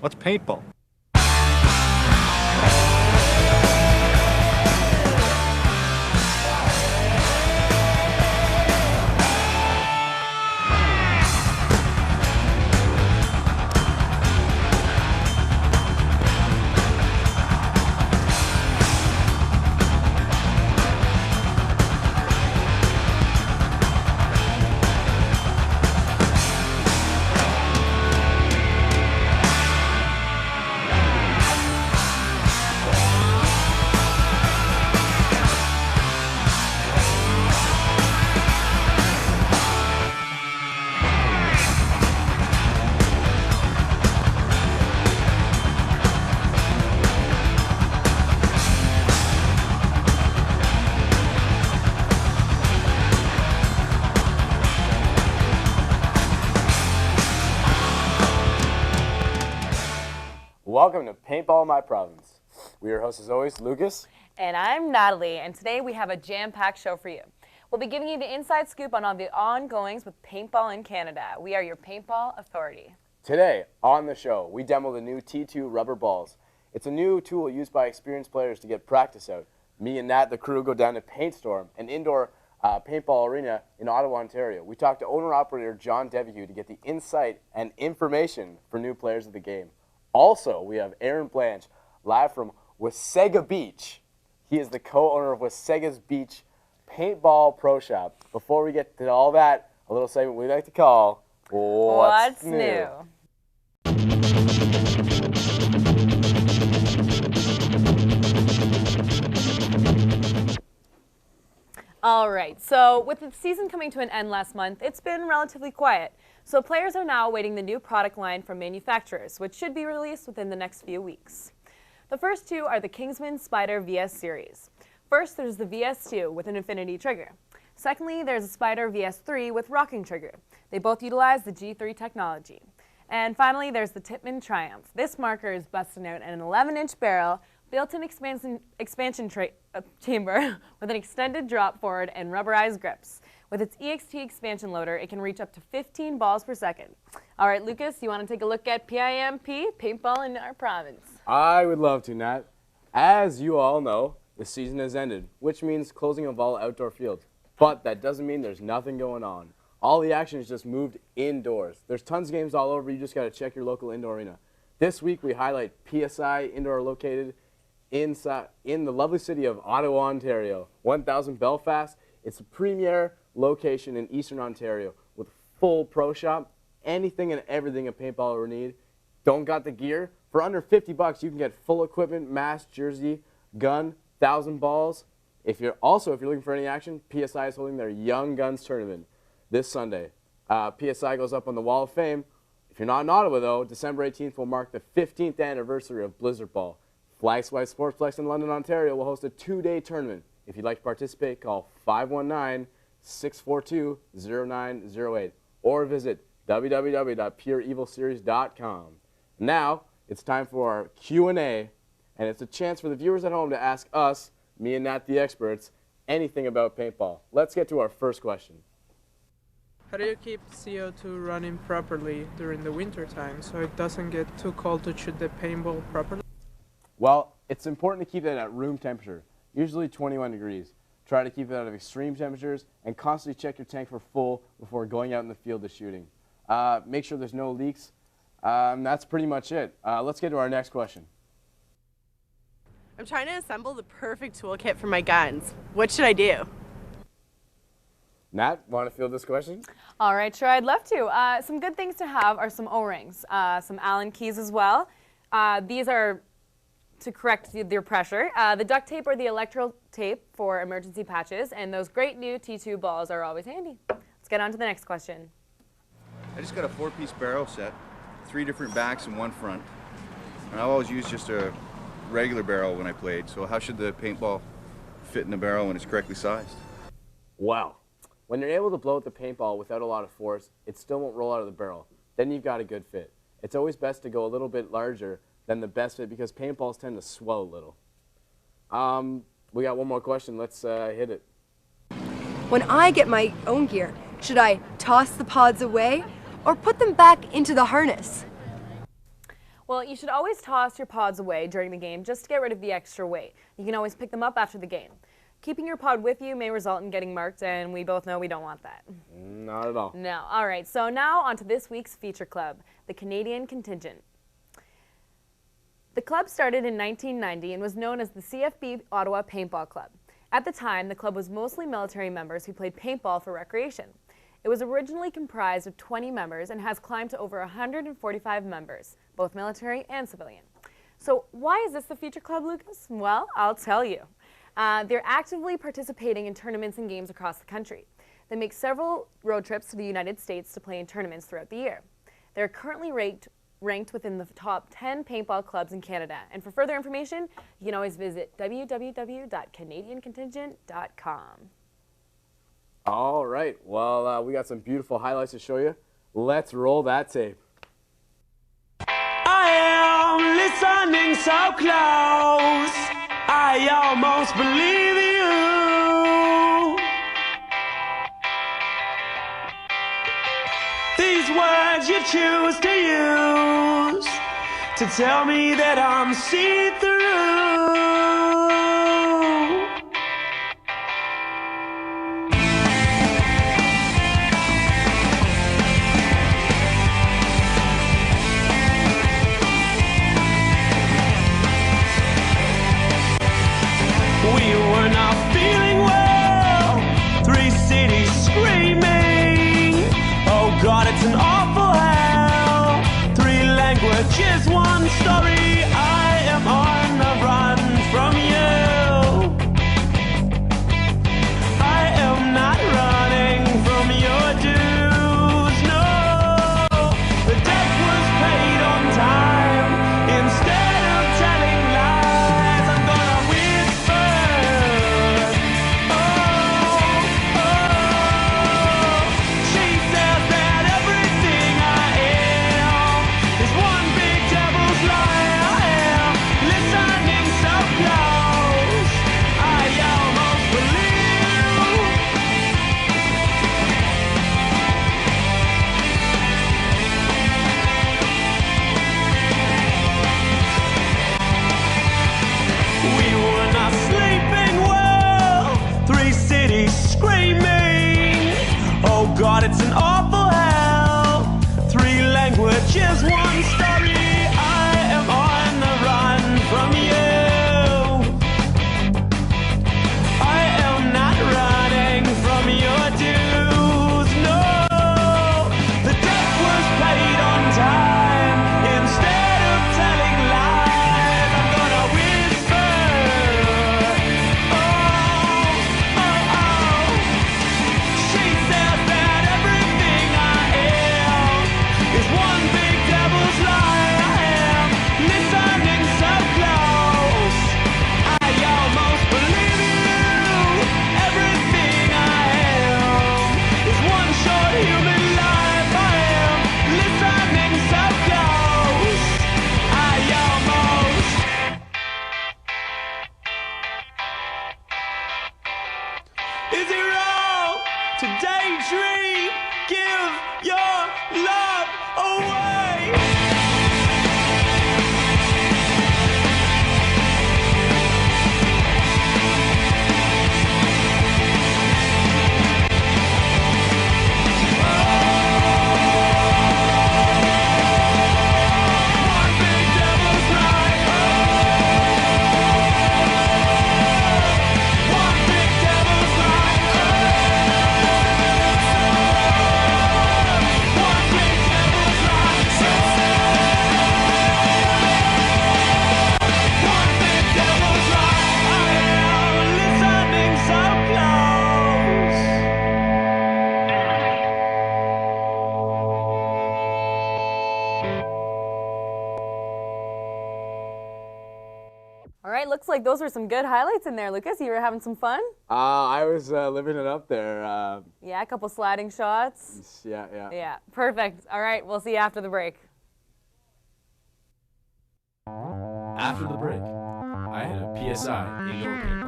What's paintball? Welcome to Paintball My Province. We are your hosts as always, Lucas. And I'm Natalie, and today we have a jam-packed show for you. We'll be giving you the inside scoop on all the ongoings with paintball in Canada. We are your paintball authority. Today, on the show, we demo the new T2 rubber balls. It's a new tool used by experienced players to get practice out. Me and Nat, the crew, go down to Paint Storm, an indoor paintball arena in Ottawa, Ontario. We talked to owner-operator John Devihue to get the insight and information for new players of the game. Also, we have Aaron Blanche, live from Wasaga Beach. He is the co-owner of Wasaga's Beach Paintball Pro Shop. Before we get to all that, a little segment we like to call What's New? All right, so with the season coming to an end last month, it's been relatively quiet. So players are now awaiting the new product line from manufacturers, which should be released within the next few weeks. The first two are the Kingsman Spyder VS series. First, there's the VS2 with an infinity trigger. Secondly, there's a Spyder VS3 with rocking trigger. They both utilize the G3 technology. And finally, there's the Tippmann Triumph. This marker is busting out an 11-inch barrel, built-in expansion chamber with an extended drop forward and rubberized grips. With its EXT expansion loader, it can reach up to 15 balls per second. All right, Lucas, you want to take a look at PIMP, paintball in our province? I would love to, Nat. As you all know, the season has ended, which means closing of all outdoor fields. But that doesn't mean there's nothing going on. All the action is just moved indoors. There's tons of games all over. You just got to check your local indoor arena. This week, we highlight PSI Indoor located in the lovely city of Ottawa, Ontario. 1000 Belfast. It's a premier location in Eastern Ontario with full pro shop, anything and everything a paintballer would need. Don't got the gear? For under $50, you can get full equipment, mask, jersey, gun, 1,000 balls. If you're looking for any action, PSI is holding their Young Guns tournament this Sunday. PSI goes up on the Wall of Fame. If you're not in Ottawa, though, December 18th will mark the 15th anniversary of Blizzard Ball. Flagswipe Sportsplex in London, Ontario will host a 2-day tournament. If you'd like to participate, call 519-642-0908 or visit www.pureevilseries.com. Now, it's time for our Q&A, and it's a chance for the viewers at home to ask us, me and Nat the experts, anything about paintball. Let's get to our first question. How do you keep CO2 running properly during the winter time so it doesn't get too cold to shoot the paintball properly? Well, it's important to keep it at room temperature, usually 21 degrees. Try to keep it out of extreme temperatures and constantly check your tank for full before going out in the field to shooting. Make sure there's no leaks. That's pretty much it. Let's get to our next question. I'm trying to assemble the perfect toolkit for my guns. What should I do? Nat, want to field this question? All right, sure, I'd love to. Some good things to have are some O-rings, some Allen keys as well. These are to correct your pressure. The duct tape or the electrical tape for emergency patches, and those great new T2 balls are always handy. Let's get on to the next question. I just got a 4-piece barrel set, 3 different backs and 1 front. And I've always used just a regular barrel when I played, so how should the paintball fit in the barrel when it's correctly sized? Wow. When you're able to blow out the paintball without a lot of force, it still won't roll out of the barrel. Then you've got a good fit. It's always best to go a little bit larger than the best fit because paintballs tend to swell a little. We got one more question. Let's hit it. When I get my own gear, should I toss the pods away or put them back into the harness? Well, you should always toss your pods away during the game just to get rid of the extra weight. You can always pick them up after the game. Keeping your pod with you may result in getting marked, and we both know we don't want that. Not at all. No. All right, so now on to this week's feature club, the Canadian Contingent. The club started in 1990 and was known as the CFB Ottawa Paintball Club. At the time, the club was mostly military members who played paintball for recreation. It was originally comprised of 20 members and has climbed to over 145 members, both military and civilian. So why is this the feature club, Lucas? Well, I'll tell you. They're actively participating in tournaments and games across the country. They make several road trips to the United States to play in tournaments throughout the year. They're currently ranked within the top 10 paintball clubs in Canada. And for further information, you can always visit www.canadiancontingent.com. All right. Well, we got some beautiful highlights to show you. Let's roll that tape. I am listening so close, I almost believe you. These words you choose to use to tell me that I'm see-through. We were not feeling well, 3 cities screaming, oh God, it's an awful hell. 3 languages, 1 story, I am on the run from you. I am not running from your dues, no. The debt was paid on time, instead of telling lies, I'm gonna whisper. She says that everything I am is one big devil's lie. I am listening so close, I almost believe. We were not sleeping well, 3 cities screaming, oh God, it's an awful hell. 3 languages, 1 story, I am on the run from you. I am not running from your dues, no. The debt was paid on time, instead of telling lies, I'm gonna whisper. She says that everything I am is one big devil's lie. I am listening so close, I almost believe you. Everything I am is one short human life. I am listening so close, I almost. Is it wrong to daydream? Give your love away. One big devil's lie. One big devil's lie. One big devil's lie. One big devil's lie. I am listening so close. All right, looks like those were some good highlights in there, Lucas. You were having some fun? I was living it up there. Yeah, a couple sliding shots. Yeah. Yeah, perfect. All right, we'll see you after the break. After the break, I had a PSI indoor paint.